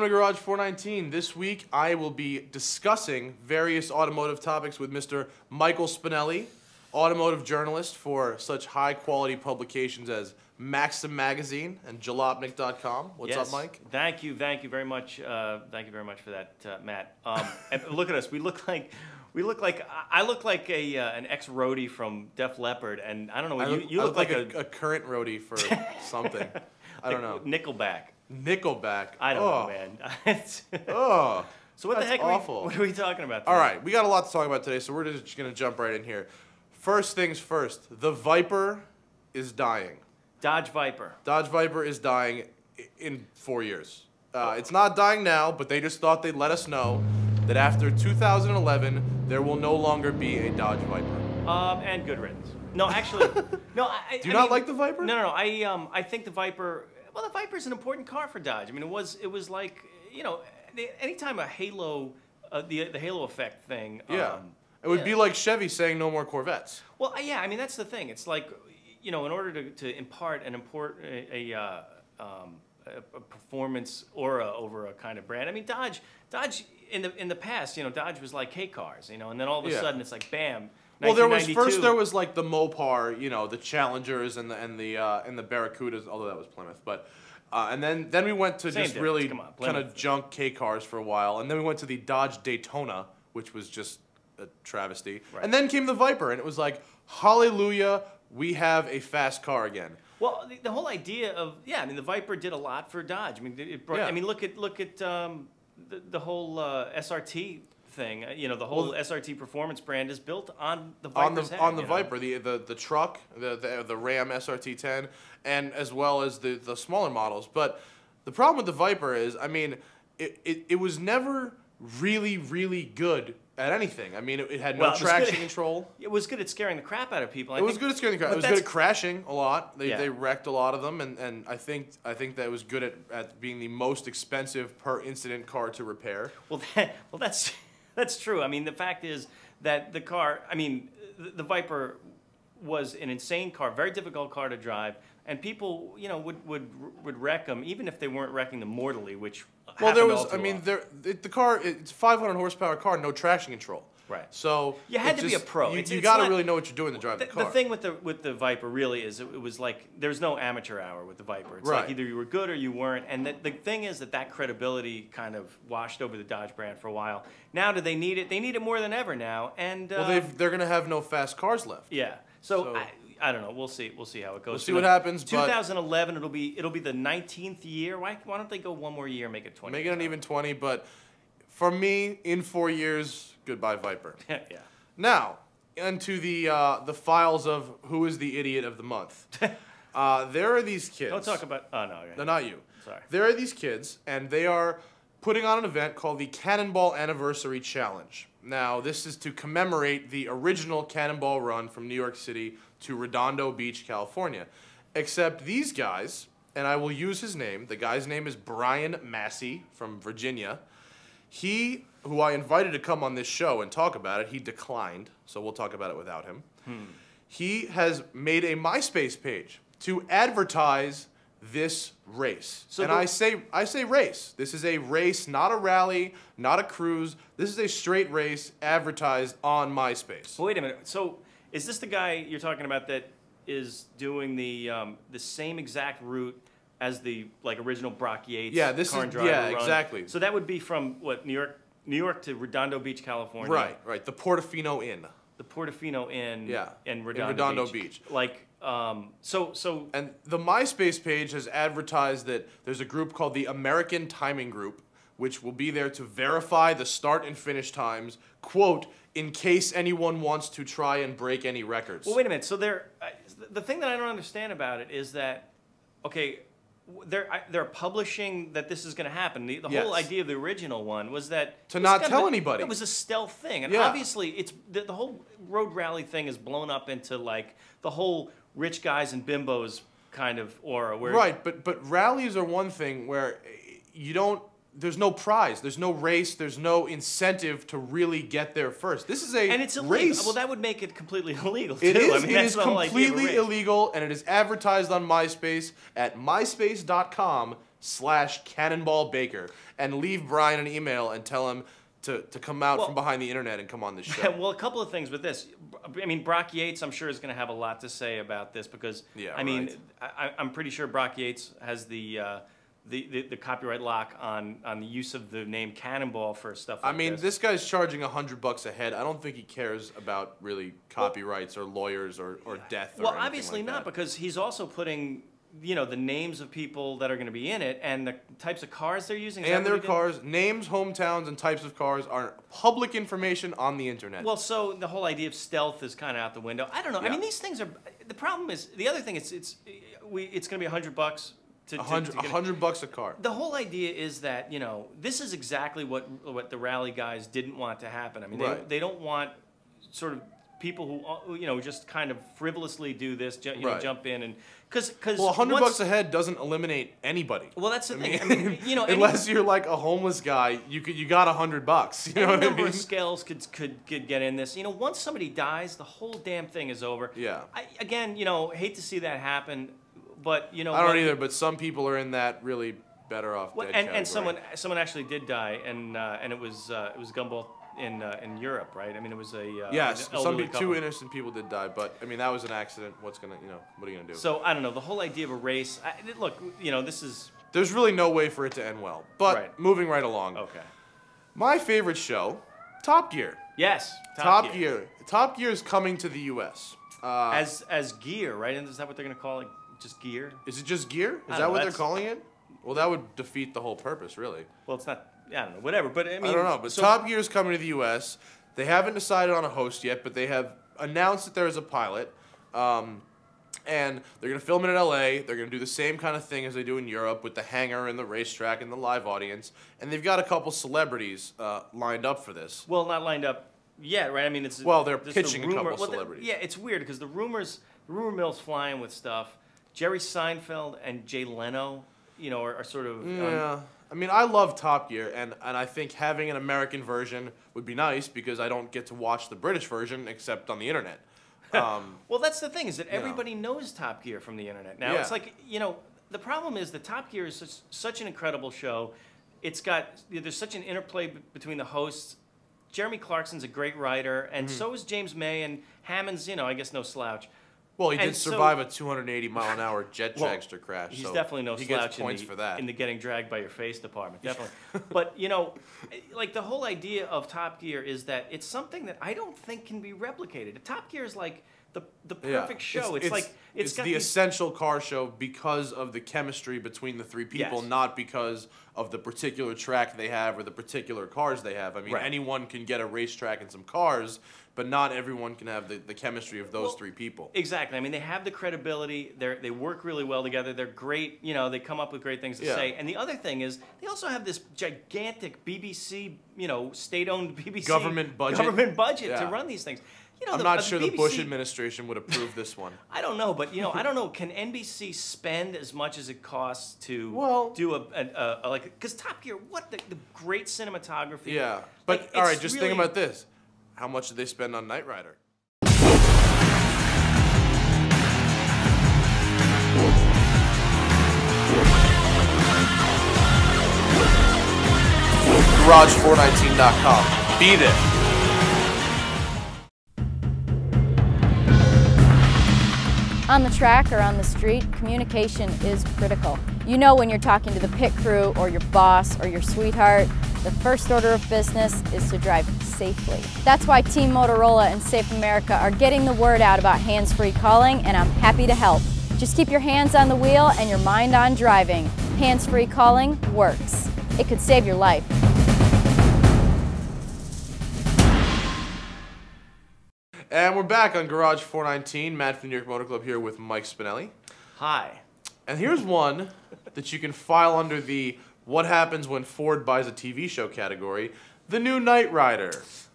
to Garage 419. This week, I will be discussing various automotive topics with Mr. Michael Spinelli, automotive journalist for such high-quality publications as Maxim Magazine and Jalopnik.com. What's up, Mike? Thank you very much. Thank you very much for that, Matt. And look at us. I look like an ex-roadie from Def Leppard, and I don't know. You look like a current roadie for something. I don't know. Nickelback. Nickelback. I don't know, man. Oh. So what the heck? What are we talking about today? All right, we got a lot to talk about today, so we're just going to jump right in here. First things first, the Viper is dying. Dodge Viper. Dodge Viper is dying in 4 years. It's not dying now, but they just thought they'd let us know that after 2011, there will no longer be a Dodge Viper. And good riddance. No, actually, no. Do you not like the Viper? No. I think the Viper. Well, the Viper is an important car for Dodge. I mean, it was like, you know, anytime a Halo, the Halo effect thing. Yeah. It would be like Chevy saying no more Corvettes. Well, yeah. I mean, that's the thing. It's like, you know, in order to impart a performance aura over a kind of brand. I mean, Dodge in the past, you know, Dodge was like K cars, you know, and then all of a sudden it's like bam. Well, there was like the Mopar, you know, the Challengers and the Barracudas, although that was Plymouth, but and then we went to just really kind of junk K cars for a while, and then we went to the Dodge Daytona, which was just a travesty, and then came the Viper, and it was like, hallelujah, we have a fast car again. Well, the whole idea of I mean, the Viper did a lot for Dodge. I mean, it brought, I mean, look at the whole SRT thing. You know, the whole SRT performance brand is built on the Viper's head, on the Viper, the truck, the Ram SRT10, and as well as the smaller models. But the problem with the Viper is, I mean, it was never really good at anything. I mean, it had no traction control. It was good at scaring the crap out of people. It was good at scaring the crap. It was good at crashing a lot. They wrecked a lot of them, and I think that it was good at being the most expensive per incident car to repair. Well, that's true. I mean, the fact is that the car, I mean, the Viper was an insane car, very difficult car to drive, and people, you know, would wreck them, even if they weren't wrecking them mortally, which the car, it's a 500 horsepower car, no traction control. Right. So you had to be a pro. You got to really know what you're doing to drive the car. The thing with the Viper really is it was like there's no amateur hour with the Viper. It's like either you were good or you weren't. And the thing is that credibility kind of washed over the Dodge brand for a while. Now do they need it? They need it more than ever now. And well, they're going to have no fast cars left. Yeah. So I don't know. We'll see. We'll see how it goes. We'll see what happens. 2011. It'll be the 19th year. Why don't they go one more year, make it 20? Make it an even 20. But for me, in 4 years, goodbye Viper. Yeah. Now into the files of who is the idiot of the month. There are these kids. Don't talk about. Oh no. Okay. No, not you. Sorry. There are these kids, and they are putting on an event called the Cannonball Anniversary Challenge. Now, this is to commemorate the original Cannonball run from New York City to Redondo Beach, California. Except these guys, and I will use his name, the guy's name is Brian Massey from Virginia. He, who I invited to come on this show and talk about it, he declined, so we'll talk about it without him. He has made a MySpace page to advertise this race. So and I say race. This is a race, not a rally, not a cruise. This is a straight race advertised on MySpace. Wait a minute. So is this the guy you're talking about that is doing the same exact route as the original Brock Yates car and driver run? Exactly. So that would be from what, New York to Redondo Beach, California. Right. The Portofino Inn. The Portofino Inn. Yeah. In Redondo Beach. And the MySpace page has advertised that there's a group called the American Timing Group, which will be there to verify the start and finish times, quote, in case anyone wants to try and break any records. Well, wait a minute. So the thing that I don't understand about it is that, okay, they're publishing that this is going to happen. The whole idea of the original one was that to not tell anybody. It was a stealth thing, and obviously it's the whole road rally thing is blown up into like the whole rich guys and bimbos kind of aura. Where but rallies are one thing where you don't. There's no prize. There's no race. There's no incentive to really get there first. This is a and it's illegal. Race. Well, that would make it completely illegal too. It is. I mean, it is completely illegal, and it is advertised on MySpace at myspace.com/Cannonball /Cannonball Baker and leave Brian an email and tell him to come out from behind the internet and come on this show. Well, a couple of things with this. I mean, Brock Yates, I'm sure, is going to have a lot to say about this because, I mean, I'm pretty sure Brock Yates has the copyright lock on the use of the name Cannonball for stuff like this. This guy's charging $100 a head. I don't think he cares about really copyrights or lawyers or death or anything obviously like not, that. because he's also putting, you know, the names of people that are going to be in it and the types of cars they're using. And their cars, names, hometowns, and types of cars are public information on the internet. Well, so the whole idea of stealth is kind of out the window. I don't know. Yeah. I mean, these things are. The problem is the other thing is it's going to be $100. $100 a car. The whole idea is that, you know, this is exactly what the rally guys didn't want to happen. I mean, they don't want sort of people who, you know, just kind of frivolously do this, jump in and because well, $100 a head doesn't eliminate anybody. Well, that's the thing. I mean, you know, unless you're like a homeless guy, you got $100. You know what I mean? Number of scales could get in this. You know, once somebody dies, the whole damn thing is over. Yeah. Again, you know, hate to see that happen. But you know, I don't either. But some people are in that really better off. Well, and someone actually did die, and it was Gumball in Europe, right? I mean, it was a yes. Two innocent people did die, but I mean that was an accident. What are you gonna do? So I don't know. The whole idea of a race. Look, you know, this is. There's really no way for it to end well. But moving right along. Okay. My favorite show, Top Gear. Yes. Top Gear. Top Gear is coming to the U.S. As Gear, right? And is that what they're gonna call it? Just Gear? Is it just Gear? Is that what they're calling it? Well, that would defeat the whole purpose, really. Well, it's not. I don't know. Whatever. But I mean, I don't know. But Top Gear is coming to the U.S. They haven't decided on a host yet, but they have announced that there is a pilot, and they're gonna film it in L.A. They're gonna do the same kind of thing as they do in Europe with the hangar and the racetrack and the live audience. And they've got a couple celebrities lined up for this. Well, not lined up yet, right? I mean, it's they're pitching a couple celebrities. Yeah, it's weird because the rumor mill's flying with stuff. Jerry Seinfeld and Jay Leno, you know, are sort of. Yeah. I mean, I love Top Gear, and I think having an American version would be nice because I don't get to watch the British version except on the internet. Well, that's the thing, is that everybody knows Top Gear from the internet. Now, it's like, you know, the problem is that Top Gear is such an incredible show. There's such an interplay between the hosts. Jeremy Clarkson's a great writer, and so is James May, and Hammond's, you know, I guess no slouch. Well, he did survive a 280-mile-an-hour jet dragster crash. He's definitely no slouch in the getting dragged by your face department, definitely. But, you know, like the whole idea of Top Gear is that it's something that I don't think can be replicated. Top Gear is like the perfect show. It's the essential car show because of the chemistry between the three people, not because of the particular track they have or the particular cars they have. I mean, anyone can get a racetrack and some cars, but not everyone can have the chemistry of those three people. Exactly. I mean, they have the credibility. They work really well together. They're great. You know, they come up with great things to say. And the other thing is, they also have this gigantic BBC, you know, state-owned BBC government budget to run these things. You know, I'm not sure the Bush administration would approve this one. I don't know, but you know, I don't know. Can NBC spend as much as it costs to do because Top Gear, what the great cinematography. Yeah, but all right, just think about this: how much did they spend on Knight Rider? Garage419.com. Be there. On the track or on the street, communication is critical. You know when you're talking to the pit crew or your boss or your sweetheart, the first order of business is to drive safely. That's why Team Motorola and Safe America are getting the word out about hands-free calling, and I'm happy to help. Just keep your hands on the wheel and your mind on driving. Hands-free calling works. It could save your life. And we're back on Garage 419. Matt from New York Motor Club here with Mike Spinelli. Hi. And here's one that you can file under the What Happens When Ford Buys a TV Show category, the new Knight Rider.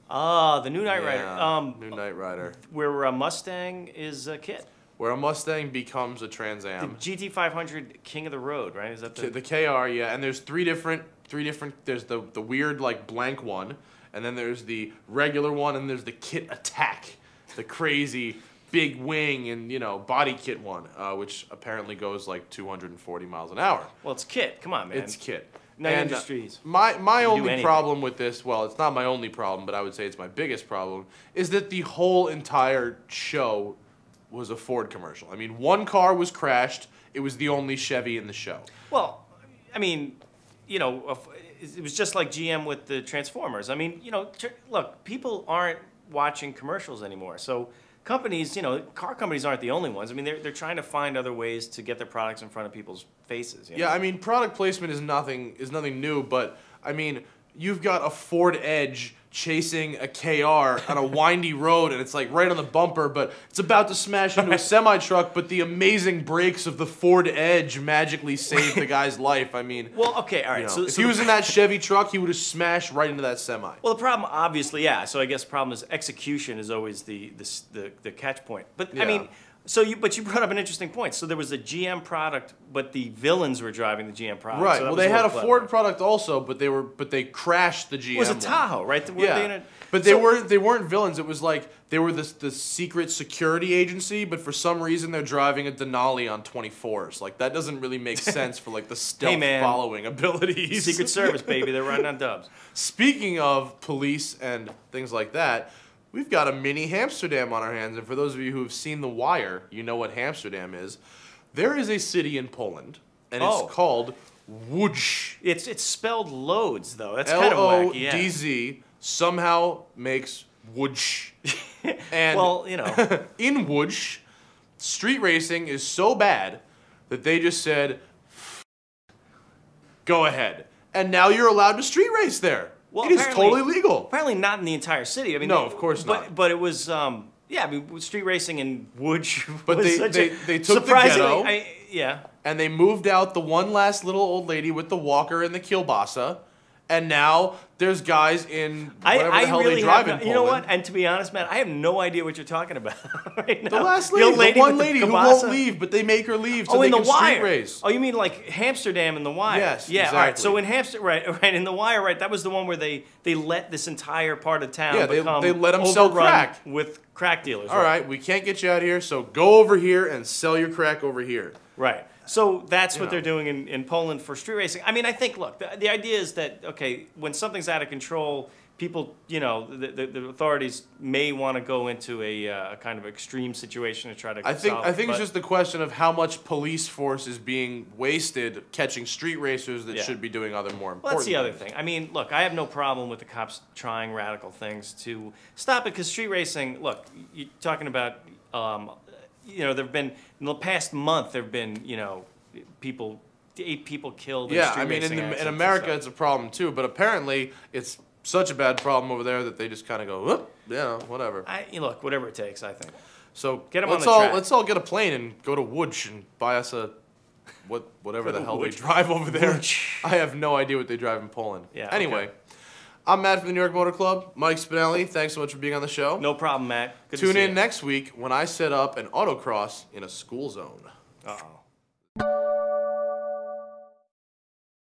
Ah, the new Knight Rider. New Knight Rider. Where a Mustang is a kit. Where a Mustang becomes a Trans Am. The GT500 King of the Road, right? Is that the KR? Yeah, and there's three different. There's the weird like blank one, and then there's the regular one, and there's the Kit Attack, the crazy big wing and, you know, body kit one, which apparently goes like 240 miles an hour. Well, it's kit. Come on, man. It's kit. Nine And, Industries. My only anything. problem with this, well, it's not my only problem, but I would say it's my biggest problem, is that the whole entire show was a Ford commercial. I mean, one car was crashed. It was the only Chevy in the show. Well, I mean, you know, it was just like GM with the Transformers. I mean, you know, look, people aren't watching commercials anymore. So companies, you know, car companies aren't the only ones. I mean, they're trying to find other ways to get their products in front of people's faces. You know? Yeah, I mean, product placement is nothing new, but I mean, you've got a Ford Edge chasing a KR on a windy road, and it's like right on the bumper, but it's about to smash into a semi-truck, but the amazing brakes of the Ford Edge magically saved the guy's life. I mean, well, okay, all right. you know, So if he was in that Chevy truck, he would have smashed right into that semi. Well, the problem, obviously, yeah. So I guess the problem is execution is always the catch point. But Yeah. I mean, but you brought up an interesting point. So there was a GM product, but the villains were driving the GM product. Right. So that Well, was they had a little clever. Ford product also, but they crashed the GM. It was a one. Tahoe, right? Were Yeah, they in a- but they weren't villains. It was like they were the secret security agency, but for some reason they're driving a Denali on 24s. Like that doesn't really make sense for like the stealth man. following abilities. Secret Service, baby. They're running on dubs. Speaking of police and things like that, we've got a mini Amsterdam on our hands, and for those of you who have seen The Wire, you know what Amsterdam is. There is a city in Poland, and Oh. it's called Łódź. It's spelled loads, though. That's kind of wacky. Yeah. L-O-D-Z somehow makes Łódź. And Well, you know. in Łódź, street racing is so bad that they just said, go ahead. And now you're allowed to street race there. Well, it is apparently- totally legal. Apparently not in the entire city. I mean, No, of course not. But it was, yeah. I mean, street racing in Łódź. But was they- such they- a, they took the surprisingly, ghetto. Yeah. And they moved out the one last little old lady with the walker and the kielbasa. And now there's guys in whatever the hell they drive in Poland. You know what? And to be honest, man, I have no idea what you're talking about right now. The last The lady, old the one with lady who kielbasa? won't leave, but they make her leave so Oh, they in the can street Wire. race. Oh, you mean like Amsterdam in the Wire? Yes, yeah. All right. exactly. So in Amsterdam, right, in the Wire, right. That was the one where they let this entire part of town Yeah, they become let 'em sell overrun crack. with crack dealers. All right, we can't get you out here, so go over here and sell your crack over here. Right. So that's what know. they're doing in Poland for street racing. I mean, I think, look, the idea is that, okay, when something's out of control, people, you know, the authorities may want to go into a kind of extreme situation to try to I think solve it, it's but- just the question of how much police force is being wasted catching street racers that Yeah. should be doing other more important Well, that's the other things. thing. I mean, look, I have no problem with the cops trying radical things to stop it, because street racing, look, you're talking about, you know, there've been, in the past month, there've been, you know, 8 people killed in Yeah, street I mean, racing in accidents and America stuff. it's a problem too, but apparently it's such a bad problem over there that they just kind of go, whoop, you know, whatever. Look, whatever it takes, I think. So Get 'em on let's the all track. let's all get a plane and go to Łódź and buy us a whatever the hell they Łódź. drive over there. Łódź. I have no idea what they drive in Poland. Yeah, Anyway, okay. I'm Matt from the New York Motor Club. Mike Spinelli, thanks so much for being on the show. No problem, Matt. Good to Tune see in you. next week when I set up an autocross in a school zone. Uh-oh.